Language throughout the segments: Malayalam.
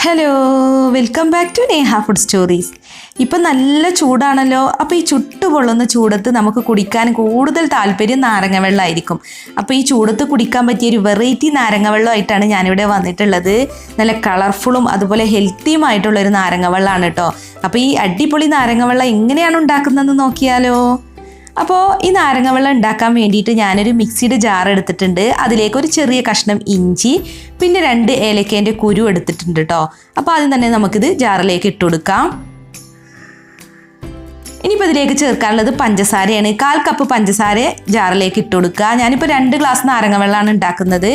Hello, welcome back to Neha food stories. ഇപ്പം നല്ല ചൂടാണല്ലോ. അപ്പോൾ ഈ ചുട്ടുപൊള്ളുന്ന ചൂടത്ത് നമുക്ക് കുടിക്കാൻ കൂടുതൽ താല്പര്യം നാരങ്ങ വെള്ളമായിരിക്കും. അപ്പോൾ ഈ ചൂടത്ത് കുടിക്കാൻ പറ്റിയൊരു വെറൈറ്റി നാരങ്ങ വെള്ളമായിട്ടാണ് ഞാനിവിടെ വന്നിട്ടുള്ളത്. നല്ല കളർഫുള്ളും അതുപോലെ ഹെൽത്തിയുമായിട്ടുള്ളൊരു നാരങ്ങ വെള്ളമാണ് കേട്ടോ. അപ്പോൾ ഈ അടിപൊളി നാരങ്ങ വെള്ളം എങ്ങനെയാണ് ഉണ്ടാക്കുന്നതെന്ന് നോക്കിയാലോ. അപ്പോൾ ഈ നാരങ്ങ വെള്ളം ഉണ്ടാക്കാൻ വേണ്ടിയിട്ട് ഞാനൊരു മിക്സിയുടെ ജാർ എടുത്തിട്ടുണ്ട്. അതിലേക്ക് ഒരു ചെറിയ കഷ്ണം ഇഞ്ചി, പിന്നെ 2 ഏലക്കേൻ്റെ കുരു എടുത്തിട്ടുണ്ട് കേട്ടോ. അപ്പോൾ ആദ്യം തന്നെ നമുക്കിത് ജാറിലേക്ക് ഇട്ട് കൊടുക്കാം. ഇനിയിപ്പോൾ ഇതിലേക്ക് ചേർക്കാനുള്ളത് പഞ്ചസാരയാണ്. 1/4 കപ്പ് പഞ്ചസാര ജാറിലേക്ക് ഇട്ട് കൊടുക്കുക. ഞാനിപ്പോൾ 2 ഗ്ലാസ് നാരങ്ങ വെള്ളമാണ് ഉണ്ടാക്കുന്നത്.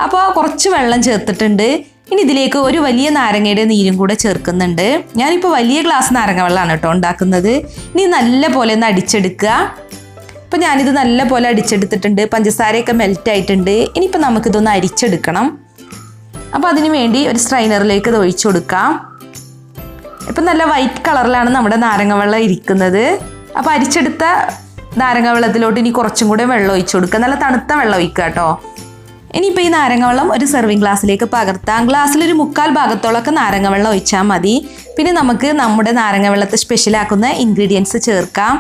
അപ്പോൾ കുറച്ച് വെള്ളം ചേർത്തിട്ടുണ്ട്. ഇനി ഇതിലേക്ക് ഒരു വലിയ നാരങ്ങയുടെ നീരും കൂടെ ചേർക്കുന്നുണ്ട്. ഞാനിപ്പോൾ വലിയ ഗ്ലാസ് നാരങ്ങ വെള്ളമാണ് കേട്ടോ ഉണ്ടാക്കുന്നത്. ഇനി നല്ല പോലെ ഒന്ന് അടിച്ചെടുക്കുക. അപ്പോൾ ഞാനിത് നല്ല പോലെ അടിച്ചെടുത്തിട്ടുണ്ട്. പഞ്ചസാരയൊക്കെ മെൽറ്റ് ആയിട്ടുണ്ട്. ഇനിയിപ്പോൾ നമുക്കിതൊന്ന് അരിച്ചെടുക്കണം. അപ്പോൾ അതിന് വേണ്ടി ഒരു സ്ട്രൈനറിലേക്ക് ഇത് ഒഴിച്ചു കൊടുക്കാം. ഇപ്പം നല്ല വൈറ്റ് കളറിലാണ് നമ്മുടെ നാരങ്ങ വെള്ളം ഇരിക്കുന്നത്. അപ്പോൾ അരിച്ചെടുത്ത നാരങ്ങ വെള്ളത്തിലോട്ട് ഇനി കുറച്ചും കൂടെ വെള്ളം ഒഴിച്ചു കൊടുക്കുക. നല്ല തണുത്ത വെള്ളം ഒഴിക്കുക കേട്ടോ. ഇനിയിപ്പോൾ ഈ നാരങ്ങ വെള്ളം ഒരു സെർവിങ് ഗ്ലാസ്സിലേക്ക് പകർത്താം. ഗ്ലാസ്സിലൊരു 1/4 ഭാഗത്തോളമൊക്കെ നാരങ്ങ വെള്ളം ഒഴിച്ചാൽ മതി. പിന്നെ നമുക്ക് നമ്മുടെ നാരങ്ങ വെള്ളത്തെ സ്പെഷ്യലാക്കുന്ന ഇൻഗ്രീഡിയൻസ് ചേർക്കാം.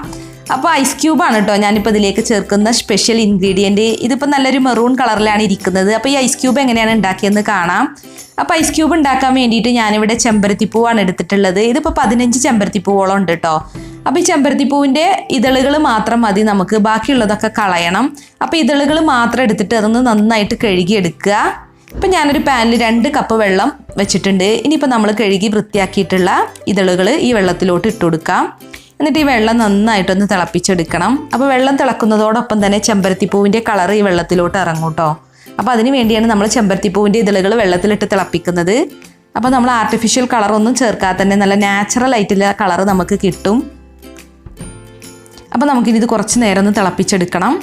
അപ്പോൾ ഐസ് ക്യൂബാണ് കേട്ടോ ഞാനിപ്പോൾ ഇതിലേക്ക് ചേർക്കുന്ന സ്പെഷ്യൽ ഇൻഗ്രീഡിയൻറ്റ്. ഇതിപ്പോൾ നല്ലൊരു മെറൂൺ കളറിലാണ് ഇരിക്കുന്നത്. അപ്പോൾ ഈ ഐസ് ക്യൂബ് എങ്ങനെയാണ് ഉണ്ടാക്കിയെന്ന് കാണാം. അപ്പോൾ ഐസ് ക്യൂബ് ഉണ്ടാക്കാൻ വേണ്ടിയിട്ട് ഞാനിവിടെ ചെമ്പരത്തിപ്പൂവാണ് എടുത്തിട്ടുള്ളത്. ഇതിപ്പോൾ 15 ചെമ്പരത്തിപ്പൂവോളം ഉണ്ട് കേട്ടോ. അപ്പോൾ ഈ ചെമ്പരത്തിപ്പൂവിൻ്റെ ഇതളുകൾ മാത്രം മതി നമുക്ക്, ബാക്കിയുള്ളതൊക്കെ കളയണം. അപ്പോൾ ഇതളുകൾ മാത്രം എടുത്തിട്ട് അതൊന്ന് നന്നായിട്ട് കഴുകിയെടുക്കുക. ഇപ്പം ഞാനൊരു പാനിൽ 2 കപ്പ് വെള്ളം വെച്ചിട്ടുണ്ട്. ഇനിയിപ്പോൾ നമ്മൾ കഴുകി വൃത്തിയാക്കിയിട്ടുള്ള ഇതളുകൾ ഈ വെള്ളത്തിലോട്ട് ഇട്ട് കൊടുക്കാം. എന്നിട്ട് ഈ വെള്ളം നന്നായിട്ടൊന്ന് തിളപ്പിച്ചെടുക്കണം. അപ്പോൾ വെള്ളം തിളക്കുന്നതോടൊപ്പം തന്നെ ചെമ്പരത്തിപ്പൂവിൻ്റെ കളർ ഈ വെള്ളത്തിലോട്ട് ഇറങ്ങും കേട്ടോ. അപ്പോൾ അതിന് വേണ്ടിയാണ് നമ്മൾ ചെമ്പരത്തിപ്പൂവിൻ്റെ ഇതളുകൾ വെള്ളത്തിലിട്ട് തിളപ്പിക്കുന്നത്. അപ്പോൾ നമ്മൾ ആർട്ടിഫിഷ്യൽ കളറൊന്നും ചേർക്കാതെ തന്നെ നല്ല നാച്ചുറൽ ആയിട്ടുള്ള കളർ നമുക്ക് കിട്ടും. അപ്പോൾ നമുക്കിനി ഇത് കുറച്ച് നേരം ഒന്ന് തിളപ്പിച്ചെടുക്കണം.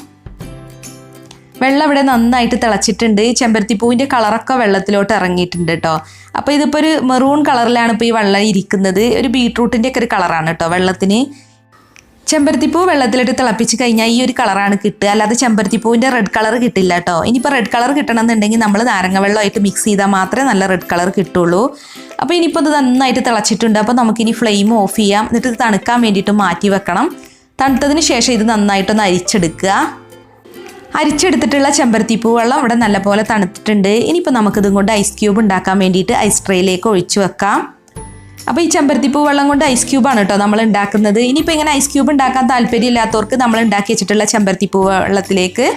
വെള്ളം ഇവിടെ നന്നായിട്ട് തിളച്ചിട്ടുണ്ട്. ചെമ്പരത്തിപ്പൂവിൻ്റെ കളറൊക്കെ വെള്ളത്തിലോട്ട് ഇറങ്ങിയിട്ടുണ്ട് കേട്ടോ. അപ്പോൾ ഇതിപ്പോൾ ഒരു മെറൂൺ കളറിലാണ് ഇപ്പോൾ ഈ വെള്ളം ഇരിക്കുന്നത്. ഒരു ബീട്രൂട്ടിൻ്റെ ഒക്കെ ഒരു കളറാണ് കേട്ടോ വെള്ളത്തിന്. ചെമ്പരത്തിപ്പൂ വെള്ളത്തിലിട്ട് തിളപ്പിച്ച് കഴിഞ്ഞാൽ ഈ ഒരു കളറാണ് കിട്ടുക. അല്ലാതെ ചെമ്പരത്തിപ്പൂവിൻ്റെ റെഡ് കളർ കിട്ടില്ല കേട്ടോ. ഇനിയിപ്പോൾ റെഡ് കളർ കിട്ടണമെന്നുണ്ടെങ്കിൽ നമ്മൾ നാരങ്ങ വെള്ളമായിട്ട് മിക്സ് ചെയ്താൽ മാത്രമേ നല്ല റെഡ് കളർ കിട്ടുള്ളൂ. അപ്പോൾ ഇനിയിപ്പോൾ ഇത് നന്നായിട്ട് തിളച്ചിട്ടുണ്ട്. അപ്പോൾ നമുക്കിനി ഫ്ലെയിം ഓഫ് ചെയ്യാം. എന്നിട്ട് ഇത് തണുക്കാൻ വേണ്ടിയിട്ട് മാറ്റി വെക്കണം. തണുത്തതിന് ശേഷം ഇത് നന്നായിട്ടൊന്ന് അരിച്ചെടുക്കുക. അരിച്ചെടുത്തിട്ടുള്ള ചെമ്പരത്തിപ്പൂ വെള്ളം ഇവിടെ നല്ലപോലെ തണുത്തിട്ടുണ്ട്. ഇനിയിപ്പോൾ നമുക്കിതും കൊണ്ട് ഐസ് ക്യൂബ് ഉണ്ടാക്കാൻ വേണ്ടിയിട്ട് ഐസ് ട്രേയിലേക്ക് ഒഴിച്ചു വെക്കാം. അപ്പോൾ ഈ ചെമ്പരത്തിപ്പൂ വെള്ളം കൊണ്ട് ഐസ് ക്യൂബാണ് കേട്ടോ നമ്മൾ ഉണ്ടാക്കുന്നത്. ഇനിയിപ്പോൾ ഇങ്ങനെ ഐസ് ക്യൂബ് ഉണ്ടാക്കാൻ താല്പര്യമില്ലാത്തവർക്ക് നമ്മൾ ഉണ്ടാക്കി വെച്ചിട്ടുള്ള ചെമ്പരത്തിപ്പൂ വെള്ളത്തിലേക്ക്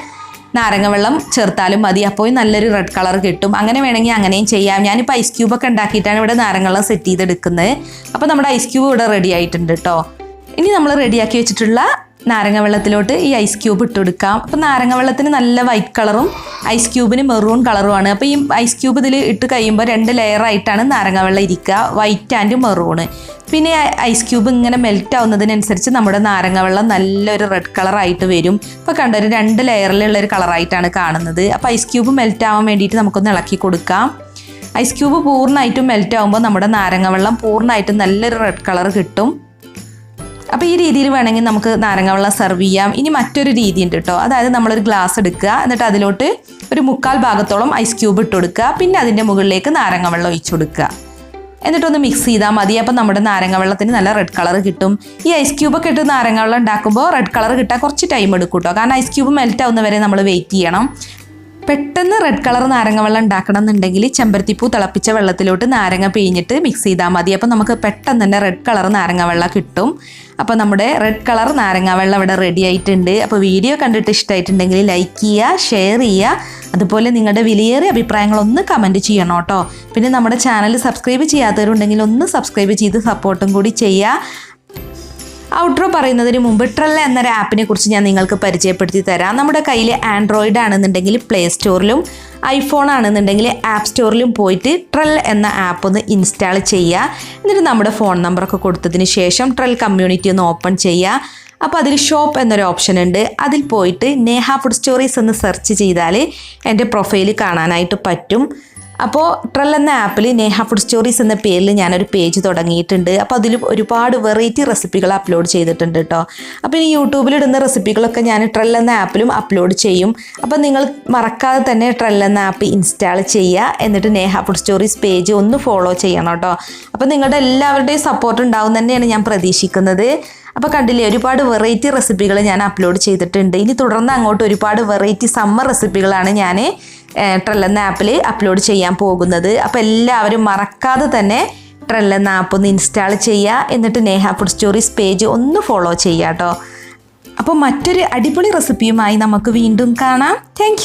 നാരങ്ങ വെള്ളം ചേർത്താലും മതി. അപ്പോൾ നല്ലൊരു റെഡ് കളർ കിട്ടും. അങ്ങനെ വേണമെങ്കിൽ അങ്ങനെയും ചെയ്യാം. ഞാനിപ്പോൾ ഐസ് ക്യൂബൊക്കെ ഉണ്ടാക്കിയിട്ടാണ് ഇവിടെ നാരങ്ങ വെള്ളം സെറ്റ് ചെയ്തെടുക്കുന്നത്. അപ്പോൾ നമ്മുടെ ഐസ് ക്യൂബ് ഇവിടെ റെഡി ആയിട്ടുണ്ട് കേട്ടോ. ഇനി നമ്മൾ റെഡിയാക്കി വെച്ചിട്ടുള്ള നാരങ്ങ വെള്ളത്തിലോട്ട് ഈ ഐസ് ക്യൂബ് ഇട്ട് കൊടുക്കാം. അപ്പോൾ നാരങ്ങ വെള്ളത്തിന് നല്ല വൈറ്റ് കളറും ഐസ് ക്യൂബിന് മെറൂൺ കളറുമാണ്. അപ്പോൾ ഈ ഐസ് ക്യൂബ് ഇതിൽ ഇട്ട് കഴിയുമ്പോൾ 2 ലെയറായിട്ടാണ് നാരങ്ങ വെള്ളം ഇരിക്കുക, വൈറ്റ് ആൻഡ് മെറൂണ്. പിന്നെ ഐസ് ക്യൂബ് ഇങ്ങനെ മെൽറ്റ് ആവുന്നതിനനുസരിച്ച് നമ്മുടെ നാരങ്ങ വെള്ളം നല്ലൊരു റെഡ് കളറായിട്ട് വരും. ഇപ്പോൾ കണ്ട ഒരു 2 ലെയറിലുള്ള ഒരു കളറായിട്ടാണ് കാണുന്നത്. അപ്പോൾ ഐസ് ക്യൂബ് മെൽറ്റ് ആവാൻ വേണ്ടിയിട്ട് നമുക്കൊന്ന് ഇളക്കി കൊടുക്കാം. ഐസ് ക്യൂബ് പൂർണ്ണമായിട്ടും മെൽറ്റ് ആകുമ്പോൾ നമ്മുടെ നാരങ്ങ വെള്ളം പൂർണ്ണമായിട്ടും നല്ലൊരു റെഡ് കളർ കിട്ടും. അപ്പോൾ ഈ രീതിയിൽ വേണമെങ്കിൽ നമുക്ക് നാരങ്ങ വെള്ളം സെർവ് ചെയ്യാം. ഇനി മറ്റൊരു രീതി ഉണ്ട് കേട്ടോ. അതായത് നമ്മളൊരു ഗ്ലാസ് എടുക്കുക, എന്നിട്ട് അതിലോട്ട് ഒരു 1/4 ഭാഗത്തോളം ഐസ് ക്യൂബ് ഇട്ട് കൊടുക്കുക. പിന്നെ അതിൻ്റെ മുകളിലേക്ക് നാരങ്ങ വെള്ളം ഒഴിച്ചു കൊടുക്കുക. എന്നിട്ടൊന്ന് മിക്സ് ചെയ്താൽ മതി. അപ്പോൾ നമ്മുടെ നാരങ്ങ വെള്ളത്തിന് നല്ല റെഡ് കളർ കിട്ടും. ഈ ഐസ് ക്യൂബൊക്കെ ഇട്ട് നാരങ്ങ വെള്ളം ഉണ്ടാക്കുമ്പോൾ റെഡ് കളർ കിട്ടാൻ കുറച്ച് ടൈം എടുക്കും കേട്ടോ. കാരണം ഐസ് ക്യൂബ് മെൽറ്റ് ആവുന്നവരെ നമ്മൾ വെയിറ്റ് ചെയ്യണം. പെട്ടെന്ന് റെഡ് കളർ നാരങ്ങ വെള്ളം ഉണ്ടാക്കണം എന്നുണ്ടെങ്കിൽ ചെമ്പരത്തിപ്പൂ തിളപ്പിച്ച വെള്ളത്തിലോട്ട് നാരങ്ങ പിഴിഞ്ഞിട്ട് മിക്സ് ചെയ്താൽ മതി. അപ്പോൾ നമുക്ക് പെട്ടെന്ന് തന്നെ റെഡ് കളർ നാരങ്ങ വെള്ളം കിട്ടും. അപ്പോൾ നമ്മുടെ റെഡ് കളർ നാരങ്ങ വെള്ളം ഇവിടെ റെഡി ആയിട്ടുണ്ട്. അപ്പോൾ വീഡിയോ കണ്ടിട്ട് ഇഷ്ടമായിട്ടുണ്ടെങ്കിൽ ലൈക്ക് ചെയ്യുക, ഷെയർ ചെയ്യുക. അതുപോലെ നിങ്ങളുടെ വിലയേറിയ അഭിപ്രായങ്ങളൊന്ന് കമൻറ്റ് ചെയ്യണം കേട്ടോ. പിന്നെ നമ്മുടെ ചാനൽ സബ്സ്ക്രൈബ് ചെയ്യാത്തവരുണ്ടെങ്കിൽ ഒന്ന് സബ്സ്ക്രൈബ് ചെയ്ത് സപ്പോർട്ടും കൂടി ചെയ്യുക. ഔട്ട്രോ പറയുന്നതിന് മുമ്പ് ട്രെൽ എന്നൊരു ആപ്പിനെ കുറിച്ച് ഞാൻ നിങ്ങൾക്ക് പരിചയപ്പെടുത്തി തരാം. നമ്മുടെ കയ്യിൽ ആൻഡ്രോയിഡ് ആണെന്നുണ്ടെങ്കിൽ പ്ലേ സ്റ്റോറിലും ഐഫോൺ ആണെന്നുണ്ടെങ്കിൽ ആപ്പ് സ്റ്റോറിലും പോയിട്ട് ട്രെൽ എന്ന ആപ്പ് ഒന്ന് ഇൻസ്റ്റാൾ ചെയ്യുക. എന്നിട്ട് നമ്മുടെ ഫോൺ നമ്പറൊക്കെ കൊടുത്തതിന് ശേഷം ട്രെൽ കമ്മ്യൂണിറ്റി ഒന്ന് ഓപ്പൺ ചെയ്യുക. അപ്പോൾ അതിൽ ഷോപ്പ് എന്നൊരു ഓപ്ഷൻ ഉണ്ട്. അതിൽ പോയിട്ട് നേഹ ഫുഡ് സ്റ്റോറീസ് എന്ന് സെർച്ച് ചെയ്താൽ എൻ്റെ പ്രൊഫൈൽ കാണാനായിട്ട് പറ്റും. അപ്പോൾ ട്രെൽ എന്ന ആപ്പിൽ നേഹ ഫുഡ് സ്റ്റോറീസ് എന്ന പേരിൽ ഞാനൊരു പേജ് തുടങ്ങിയിട്ടുണ്ട്. അപ്പോൾ അതിൽ ഒരുപാട് വെറൈറ്റി റെസിപ്പികൾ അപ്ലോഡ് ചെയ്തിട്ടുണ്ട് കേട്ടോ. അപ്പോൾ ഈ യൂട്യൂബിലിടുന്ന റെസിപ്പികളൊക്കെ ഞാൻ ട്രെൽ എന്ന ആപ്പിലും അപ്ലോഡ് ചെയ്യും. അപ്പോൾ നിങ്ങൾ മറക്കാതെ തന്നെ ട്രെൽ എന്ന ആപ്പ് ഇൻസ്റ്റാൾ ചെയ്യുക. എന്നിട്ട് നേഹ ഫുഡ് സ്റ്റോറീസ് പേജ് ഒന്ന് ഫോളോ ചെയ്യണം കേട്ടോ. അപ്പോൾ നിങ്ങളുടെ എല്ലാവരുടെയും സപ്പോർട്ട് ഉണ്ടാവും തന്നെയാണ് ഞാൻ പ്രതീക്ഷിക്കുന്നത്. അപ്പോൾ കണ്ടില്ലേ, ഒരുപാട് വെറൈറ്റി റെസിപ്പികൾ ഞാൻ അപ്ലോഡ് ചെയ്തിട്ടുണ്ട്. ഇനി തുടർന്ന് അങ്ങോട്ട് ഒരുപാട് വെറൈറ്റി സമ്മർ റെസിപ്പികളാണ് ഞാൻ ട്രെൽ എന്ന ആപ്പിൽ അപ്ലോഡ് ചെയ്യാൻ പോകുന്നത്. അപ്പോൾ എല്ലാവരും മറക്കാതെ തന്നെ ട്രെൽ എന്ന ആപ്പ് ഒന്ന് ഇൻസ്റ്റാൾ ചെയ്യുക. എന്നിട്ട് നേഹ ഫുഡ് സ്റ്റോറീസ് പേജ് ഒന്ന് ഫോളോ ചെയ്യുക കേട്ടോ. അപ്പോൾ മറ്റൊരു അടിപൊളി റെസിപ്പിയുമായി നമുക്ക് വീണ്ടും കാണാം. താങ്ക്